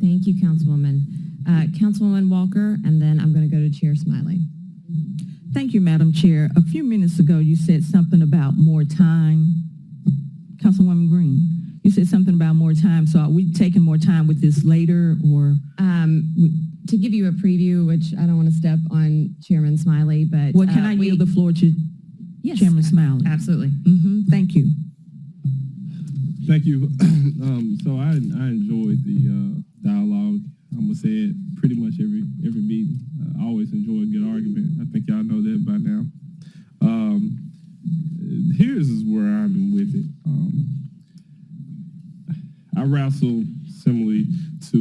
Thank you, Councilwoman. Councilwoman Walker, and then I'm going to go to Chair Smiley. Thank you, Madam Chair. A few minutes ago, you said something about more time. Councilwoman Green, you said something about more time. So are we taking more time with this later, or? To give you a preview, which I don't want to step on Chairman Smiley, but Well, can I yield the floor to Chairman Smiley? Absolutely. Thank you. Thank you. So I enjoyed the dialogue. I'm gonna say it pretty much every meeting. I always enjoy a good argument. I think y'all know that by now. Here's where I'm with it. I wrestle similarly to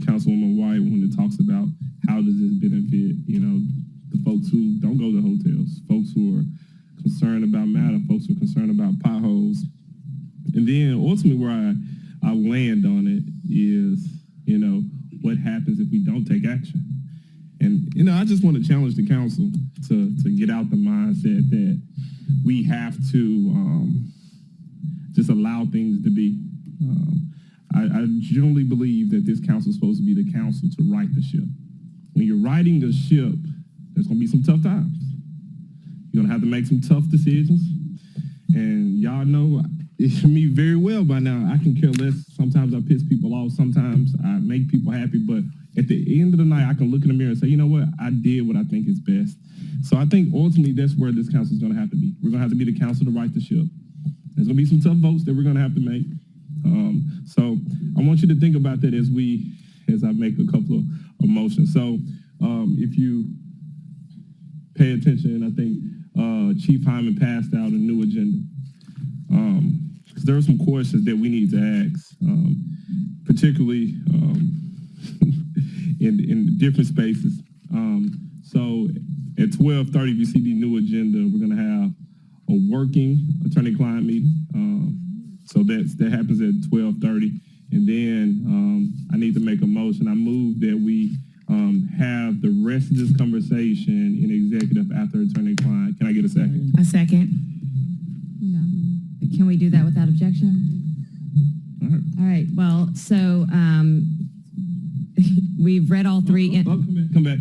Councilwoman White when it talks about how does this benefit, the folks who don't go to hotels, folks who are concerned about matter, folks who are concerned about potholes. And then ultimately where I land on it is, what happens if we don't take action? And, I just want to challenge the council to get out the mindset that we have to just allow things to be. I generally believe that this council is supposed to be the council to right the ship. When you're riding a ship, there's going to be some tough times. You're going to have to make some tough decisions. And y'all know me very well by now. I can care less. Sometimes I piss people off. Sometimes I make people happy. But at the end of the night, I can look in the mirror and say, you know what? I did what I think is best. So I think ultimately that's where this council is going to have to be. We're going to have to be the council to right the ship. There's going to be some tough votes that we're going to have to make. So I want you to think about that as I make a couple of motions. So if you pay attention, I think Chief Hyman passed out a new agenda. Because there are some questions that we need to ask, particularly in different spaces. So at 12:30, if you see the new agenda, we're going to have a working attorney-client meeting. So that happens at 12:30. And then I need to make a motion. I move that we have the rest of this conversation in executive after attorney-client. Can I get a second? A second. Can we do that without objection? All right. Well, so we've read all three. Come back.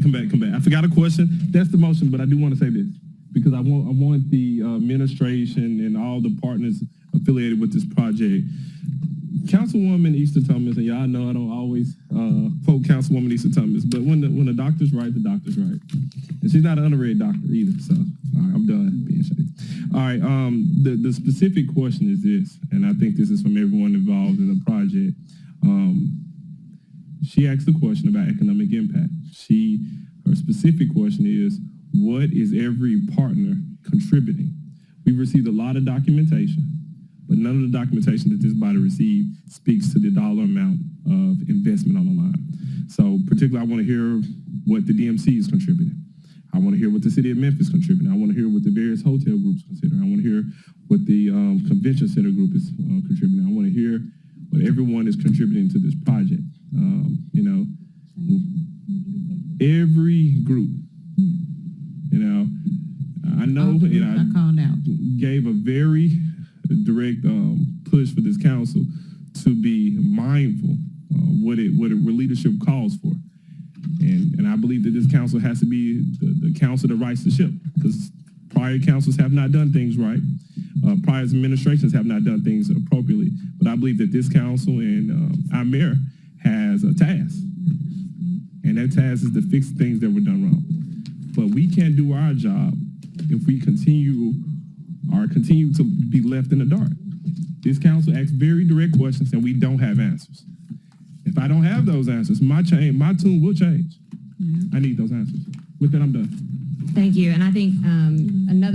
I forgot a question. That's the motion, but I do want to say this because I want the administration and all the partners affiliated with this project. Councilwoman Easter Thomas, and y'all know I don't always quote Councilwoman Easter Thomas, but when the doctor's right, the doctor's right. And she's not an honorary doctor either, so all right, I'm done being shady. All right, the specific question is this, and I think this is from everyone involved in the project. She asked the question about economic impact. Her specific question is, what is every partner contributing? We've received a lot of documentation, but none of the documentation that this body received speaks to the dollar amount of investment on the line. So particularly, I want to hear what the DMC is contributing. I want to hear what the city of Memphis is contributing. I want to hear what the various hotel groups consider. I want to hear what the convention center group is contributing. I want to hear what everyone is contributing to this project. Every group, I know, I called out. Gave a very direct push for this council to be mindful what leadership calls for. And I believe that this council has to be the council that rights the ship, because prior councils have not done things right. Prior administrations have not done things appropriately. But I believe that this council and our mayor has a task. And that task is to fix things that were done wrong. But we can't do our job if we continue to be left in the dark. This council asks very direct questions and we don't have answers. If I don't have those answers, my tune will change. I need those answers. With that, I'm done. Thank you. And I think another